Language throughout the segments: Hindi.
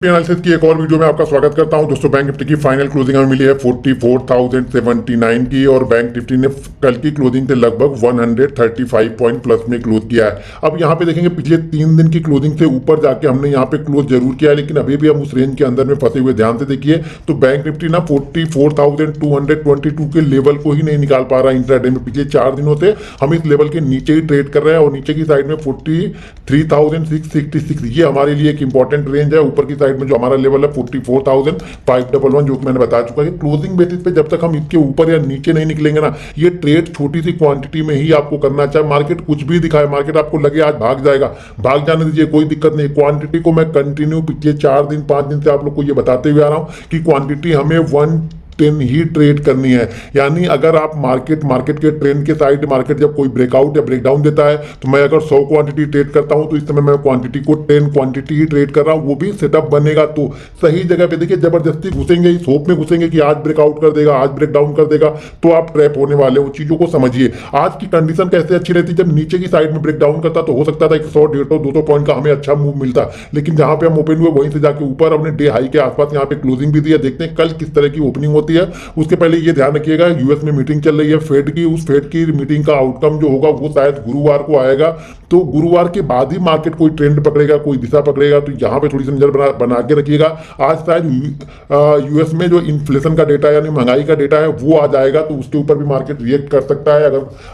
एनालिसिस की एक और वीडियो में आपका स्वागत करता हूं। दोस्तों, बैंक निफ्टी की फाइनल क्लोजिंग हमें मिली है 44,079 की और बैंक निफ्टी ने कल की क्लोजिंग से लगभग 135 पॉइंट प्लस में क्लोज किया है। अब यहां पे देखेंगे पिछले 3 दिन की क्लोजिंग से ऊपर जाके हमने यहां पे क्लोज जरूर किया है, लेकिन अभी भी हम उस रेंज के अंदर में फंसे हुए। ध्यान से देखिए तो बैंक निफ्टी ना 44,222 के लेवल को ही नहीं निकाल पा रहा है इंट्राडे में। पिछले 4 दिनों से हम इस लेवल के नीचे ही ट्रेड कर रहे हैं और नीचे की साइड में 43,666 ये हमारे लिए एक इंपॉर्टेंट रेंज है। ऊपर की साइड में जो हमारा लेवल है 44,511 जो कि मैंने बता चुका है। क्लोजिंग बेसिस पे जब तक हम इसके ऊपर या नीचे नहीं निकलेंगे ना, ये ट्रेड छोटी सी क्वांटिटी में ही आपको करना चाहिए। मार्केट कुछ भी दिखाए, मार्केट आपको लगे आज भाग जाएगा, भाग जाने दीजिए, कोई दिक्कत नहीं। क्वांटिटी को मैं कंटिन्यू पिछले 4 दिन 5 दिन से आप लोग को ये बताते हुए आ रहा हूं कि क्वांटिटी हमें 110 ही ट्रेड करनी है। यानी अगर आप मार्केट के ट्रेंड के साइड मार्केट जब कोई ब्रेकआउट या ब्रेकडाउन देता है तो मैं अगर 100 क्वांटिटी ट्रेड करता हूं तो इस समय मैं क्वांटिटी को 10 क्वांटिटी ही ट्रेड कर रहा हूं। वो भी सेटअप बनेगा तो सही जगह पे। देखिए, जबरदस्ती घुसेंगे, इस होप में घुसेंगे कि आज ब्रेकआउट कर देगा, आज ब्रेकडाउन कर देगा, तो आप ट्रैप होने वाले हो। चीजों को समझिए। आज की कंडीशन कैसे अच्छी रहती, जब नीचे की साइड में ब्रेकडाउन करता तो हो सकता था 100, 150, 200 पॉइंट का हमें अच्छा मूव मिलता, लेकिन जहां पे हम ओपन हुए वहीं से जाके ऊपर अपने डे हाई के आसपास यहाँ पे क्लोजिंग भी दिया। देखते हैं कल किस तरह की ओपनिंग होती है। उसके पहले ये ध्यान रखिएगा, यूएस में मीटिंग चल रही है फेड की। उस फेड की मीटिंग का आउटकम जो होगा वो शायद गुरुवार को आएगा, तो गुरुवार के बाद ही मार्केट कोई ट्रेंड पकड़ेगा, कोई दिशा पकड़ेगा। तो यहाँ पे थोड़ी सी नजर बना के रखिएगा। आज शायद यूएस में जो इन्फ्लेशन का डेटा यानी महंगाई का डेटा है वो आ जाएगा, तो उसके ऊपर भी मार्केट रिएक्ट कर सकता है।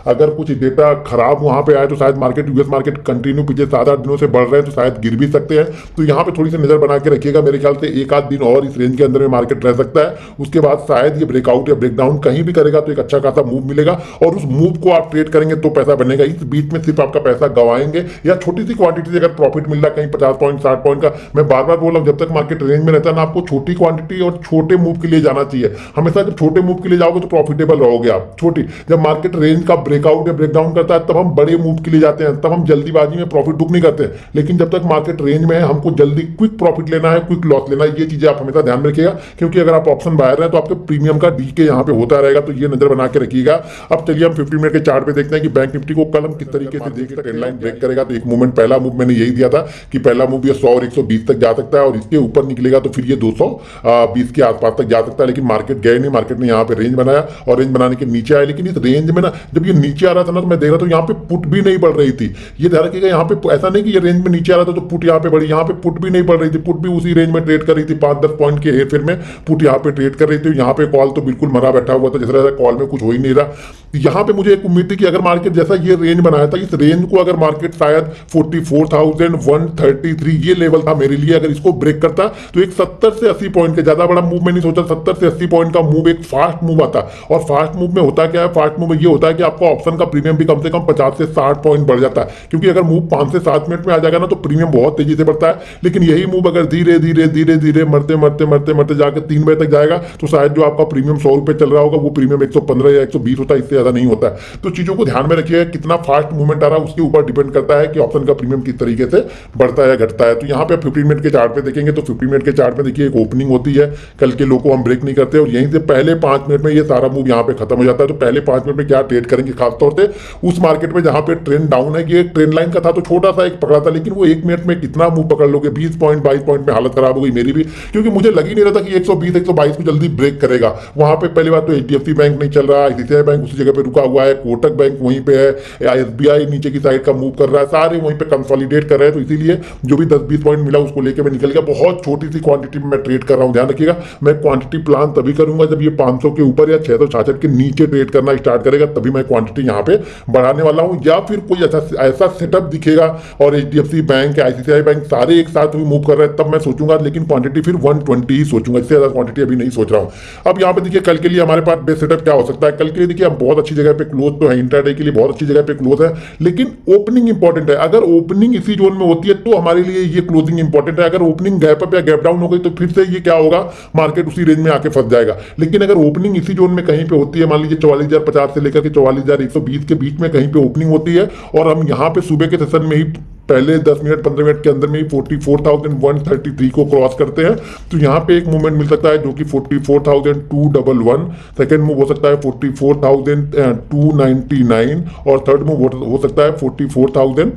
अगर कुछ डेटा खराब वहां पे आए तो शायद यूएस मार्केट कंटिन्यू पिछले 7-8 दिनों से बढ़ रहे हैं तो शायद गिर भी सकते हैं। तो यहाँ पे थोड़ी सी नजर बना के रखिएगा। मेरे ख्याल से 1 आध दिन और इस रेंज के अंदर में मार्केट रह सकता है। उसके बाद शायद ये ब्रेकआउट या ब्रेकडाउन कहीं भी करेगा तो एक अच्छा खासा मूव मिलेगा और उस मूव को आप ट्रेड करेंगे तो पैसा बनेगा। इस बीच में सिर्फ आपका पैसा गवाएंगे या छोटी सी क्वांटिटी से अगर प्रॉफिट मिल रहा है कहीं 50 पॉइंट 60 पॉइंट का, मैं बार बार बोल रहा हूं, जब तक मार्केट रेंज में रहता है ना, आपको छोटी क्वांटिटी और छोटे मूव के लिए जाना चाहिए। हमेशा जब छोटे मूव के लिए जाओगे तो प्रॉफिटेबल रहोगे आप। छोटी जब मार्केट रेंज का ब्रेकआउट या ब्रेकडाउन करता है तब हम बड़े मूव के लिए जाते हैं, तब हम जल्दीबाजी में प्रॉफिट बुक नहीं करते। लेकिन जब तक मार्केट रेंज में है हमको जल्दी क्विक प्रॉफिट लेना है, क्विक लॉस लेना है। ये चीजें आप हमेशा ध्यान में रखिएगा, क्योंकि अगर आप ऑप्शन बायर हैं तो आपके प्रीमियम का डीके यहाँ पे होता रहेगा। तो ये नजर बना के रखिएगा। अब चलिए हम 50 मिनट के चार्ट पे देखते हैं कि बैंक निफ्टी को कल हम किस तरीके से देख सकते हैं। ट्रेंड लाइन ब्रेक करेगा तो एक मूवमेंट, पहला मूव मैंने यही दिया था कि पहला मूव ये 100 और 120 तक जा सकता है और इसके ऊपर निकलेगा तो फिर ये 220 के आसपास तक जा सकता है। लेकिन मार्केट गए नहीं, मार्केट ने यहाँ पे रेंज बनाया और रेंज बनाने के नीचे आया। लेकिन इस रेंज में ना जब ये नीचे आ रहा था ना तो मैं देख रहा था यहाँ पे पुट भी नहीं बढ़ रही थी। ये ध्यान रखिएगा, यहाँ पे ऐसा नहीं कि ये रेंज में नीचे आ रहा था तो पुट यहाँ पे बढ़ी, यहाँ पे पुट भी नहीं बढ़ रही थी। पुट भी उसी रेंज में ट्रेड कर रही थी, 5-10 पॉइंट के हेरफेर में पुट यहाँ पे ट्रेड कर रही थी। यहाँ पे कॉल तो बिल्कुल मरा बैठा हुआ था, जिस तरह कॉल में कुछ हो ही नहीं रहा। यहाँ पे मुझे एक उम्मीद थी कि अगर मार्केट जैसा ये रेंज बनाया था, इस रेंज को अगर मार्केट शायद 44,133 ये लेवल था मेरे लिए, अगर इसको ब्रेक करता तो एक 70 से 80 पॉइंट के, ज्यादा बड़ा मूव में नहीं सोचा, 70 से 80 पॉइंट का मूव एक फास्ट मूव आता। और फास्ट मूव में होता क्या है, फास्ट मूव में ये होता है कि आपका ऑप्शन का प्रीमियम भी कम से कम 50 से 60 पॉइंट बढ़ जाता है। क्योंकि अगर मूव 5 से 7 मिनट में आ जाएगा ना तो प्रीमियम बहुत तेजी से बढ़ता है। लेकिन यही मूव अगर धीरे धीरे धीरे धीरे मरते मरते मरते मरते जाकर 3 बजे तक जाएगा तो शायद जो आपका प्रीमियम 100 रुपए चल रहा होगा वो प्रीमियम 115 या 120 होता है, इससे ज्यादा नहीं होता है। तो चीजों को ध्यान में रखिए, कितना फास्ट मूवमेंट आ रहा है उसके ऊपर डिपेंड करता है कि ऑप्शन का प्रीमियम किस तरीके से बढ़ता है या घटता है। तो यहाँ पे 15 मिनट के चार्ट पे देखेंगे तो 15 मिनट के चार्ट में देखिए एक ओपनिंग होती है, कल के लो को हम ब्रेक नहीं करते और यहीं से पहले 5 मिनट में ये सारा मूव यहाँ पे खत्म हो जाता है। तो पहले 5 मिनट में क्या ट्रेड करेंगे, खासतौर से उस मार्केट में जहां पे ट्रेंड डाउन है। ये ट्रेंड लाइन का था तो छोटा सा एक पकड़ा था, लेकिन वो 1 मिनट में कितना मूव पकड़ लोगे, 20 पॉइंट 22 पॉइंट में हालत खराब हो गई मेरी भी, क्योंकि मुझे लग ही नहीं रहा था कि 120 122 को जल्दी ब्रेक करेगा। वहां पे पहली बात तो एचडीएफसी बैंक नहीं चल रहा, आईसीआईसीआई बैंक उसी जगह पे रुका हुआ है, कोटक बैंक वहीं पे है, एसबीआई नीचे की साइड का मूव कर रहा है, सारे वहीं पे कंसोलिडेट कर रहे हैं। तो इसीलिए जो भी 10-20 पॉइंट मिला उसको लेकर मैं निकल गया। बहुत छोटी सी क्वांटिटी में मैं ट्रेड कर रहा हूं। ध्यान रखिएगा, मैं क्वांटिटी प्लान तभी करूंगा जब ये 500 के ऊपर या 666 के नीचे ट्रेड करना स्टार्ट करेगा, तभी मैं क्वांटिटी यहाँ पे बढ़ाने वाला हूं। या फिर कोई ऐसा सेटअप दिखेगा और एचडीएफसी बैंक, आईसीआईसीआई बैंक सारे एक साथ मूव कर रहे हैं, तब मैं सोचूंगा, लेकिन क्वांटिटी फिर 120 ही सोचूंगा, इससे ज्यादा क्वांटिटी अभी नहीं सोच रहा हूं। अब यहाँ पे देखिए कल के लिए हमारे पास बेस्ट सेटअप क्या हो सकता है। कल के लिए देखिए हम बहुत अच्छी जगह पे क्लोज तो है, इंट्राडे के लिए बहुत अच्छी जगह पे क्लोज है, लेकिन ओपनिंग इंपॉर्टेंट है। अगर ओपनिंग इसी जोन में होती है तो हमारे लिए ये क्लोजिंग इंपॉर्टेंट है। अगर ओपनिंग गैप अप या गैप डाउन हो गई तो फिर से ये क्या होगा, मार्केट उसी रेंज में आके फंस जाएगा। लेकिन अगर ओपनिंग इसी जोन में कहीं पे होती है, मान लीजिए 44,050 से लेकर के 44,120 के बीच में कहीं पे ओपनिंग होती है और हम यहाँ पे सुबह के सेशन में ही पहले 10 मिनट 15 मिनट के अंदर में ही 44,133 को क्रॉस करते हैं तो यहाँ पे एक मूवमेंट मिल सकता है जो कि 44,211, सेकेंड मूव हो सकता है 44,299 और थर्ड मूव हो सकता है 44,000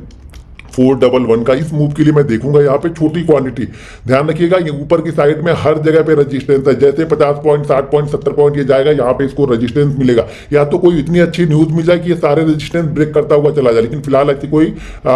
411 का। इस मूव के लिए मैं देखूंगा यहाँ पे छोटी क्वांटिटी। ध्यान रखिएगा ये ऊपर की साइड में हर जगह पे रेजिस्टेंस है, जैसे 50 पॉइंट 60 पॉइंट 70 पॉइंट ये जाएगा यहाँ पे इसको रेजिस्टेंस मिलेगा, या तो कोई इतनी अच्छी न्यूज मिल जाए कि ये सारे रेजिस्टेंस ब्रेक करता हुआ चला जाए। लेकिन फिलहाल ऐसी कोई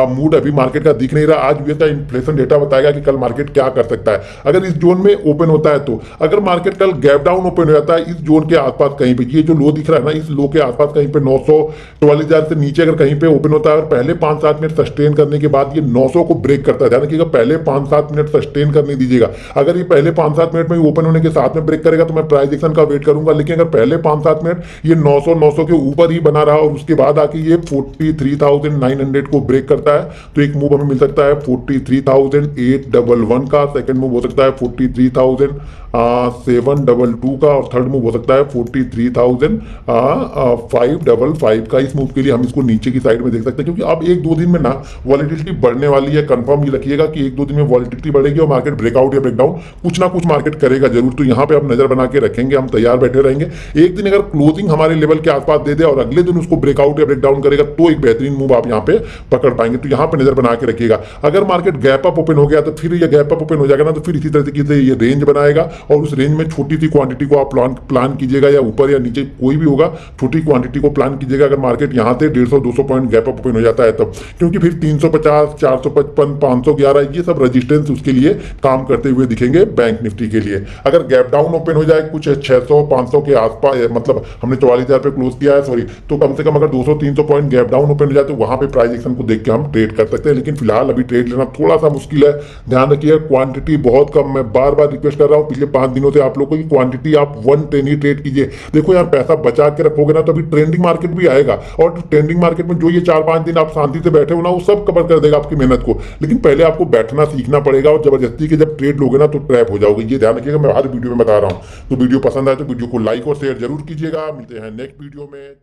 मूड अभी मार्केट का दिख नहीं रहा। आज भी इन्फ्लेशन डेटा बताएगा कि कल मार्केट क्या कर सकता है। अगर इस जोन में ओपन होता है तो अगर मार्केट कल गैप डाउन ओपन हो जाता है इस जोन के आसपास कहीं पे, ये जो लो दिख रहा है ना इस लो के आसपास कहीं पे 944,000 से नीचे अगर कहीं पे ओपन होता है और पहले 5-7 मिनट सस्टेन करने के बाद ये 900 को ब्रेक करता है, ध्यान रखिएगा पहले 5-7 मिनट सस्टेन करने दीजिएगा। अगर ये पहले 5-7 मिनट में ओपन होने के साथ में ब्रेक करेगा तो मैं प्राइस एक्शन का वेट करूंगा। लेकिन अगर पहले 5-7 मिनट ये 900 के ऊपर ही बना रहा और उसके बाद आके ये 43,900 को ब्रेक करता है तो एक मूव हमें मिल सकता है 43,811 का, सेकंड मूव हो सकता है 43,722 का और थर्ड मूव हो सकता है 43,555 का। इस मूव के लिए हम इसको नीचे की साइड में देख सकते हैं, क्योंकि अब 1-2 दिन में ना वॉलेटिलिटी बढ़ने वाली है। कंफर्म ये रखिएगा कि 1-2 दिन में वॉलेटिलिटी बढ़ेगी और मार्केट ब्रेकआउट या ब्रेकडाउन कुछ ना कुछ मार्केट करेगा जरूर। तो यहाँ पे आप नजर बना के रखेंगे, हम तैयार बैठे रहेंगे। एक दिन अगर क्लोजिंग हमारे लेवल के आसपास दे दे और अगले दिन उसको ब्रेकआउट या ब्रेकडाउन करेगा तो एक बेहतरीन मूव आप यहाँ पे पकड़ पाएंगे। तो यहाँ पे नजर बना के रखिएगा। अगर मार्केट गैप अप ओपन हो गया तो फिर ये गैप अप ओपन हो जाएगा ना तो फिर इसी तरीके से ये रेंज बनाएगा और उस रेंज में छोटी सी क्वांटिटी को आप प्लान कीजिएगा, या ऊपर या नीचे कोई भी होगा छोटी क्वांटिटी को प्लान कीजिएगा। अगर मार्केट यहाँ से 150-200 पॉइंट गैप अप ओपन हो जाता है तब, क्योंकि फिर 350, 455, 511 ये सब रजिस्टेंस उसके लिए काम करते हुए दिखेंगे बैंक निफ्टी के लिए। अगर गैप डाउन ओपन हो जाए कुछ 600-500 के आसपास, मतलब हमने 44,000 पे क्लोज किया है सॉरी, तो कम से कम अगर 200-300 पॉइंट गैप डाउन ओपन हो जाए तो वहां पे प्राइस एक्शन को देख के हम ट्रेड कर सकते हैं। लेकिन फिलहाल अभी ट्रेड लेना थोड़ा सा मुश्किल है। ध्यान रखिए क्वांटिटी बहुत कम, मैं बार बार रिक्वेस्ट कर रहा हूँ पिछले 5 दिनों से आप लोग को कि क्वांटिटी आप 110 ही ट्रेड कीजिए। देखो यार पैसा बचा के रखोगे ना तो अभी ट्रेंडिंग मार्केट भी आएगा और ट्रेंडिंग मार्केट में जो ये 4-5 दिन आप शांति से बैठे हो ना वो सब कवर कर देगा आपकी मेहनत को। लेकिन पहले आपको बैठना सीखना पड़ेगा और जबरदस्ती के जब ट्रेड लोगे ना तो ट्रैप हो जाओगे। ये ध्यान रखिएगा, मैं हर वीडियो में बता रहा हूँ। तो वीडियो पसंद आए तो वीडियो को लाइक और शेयर जरूर कीजिएगा। मिलते हैं नेक्स्ट वीडियो में।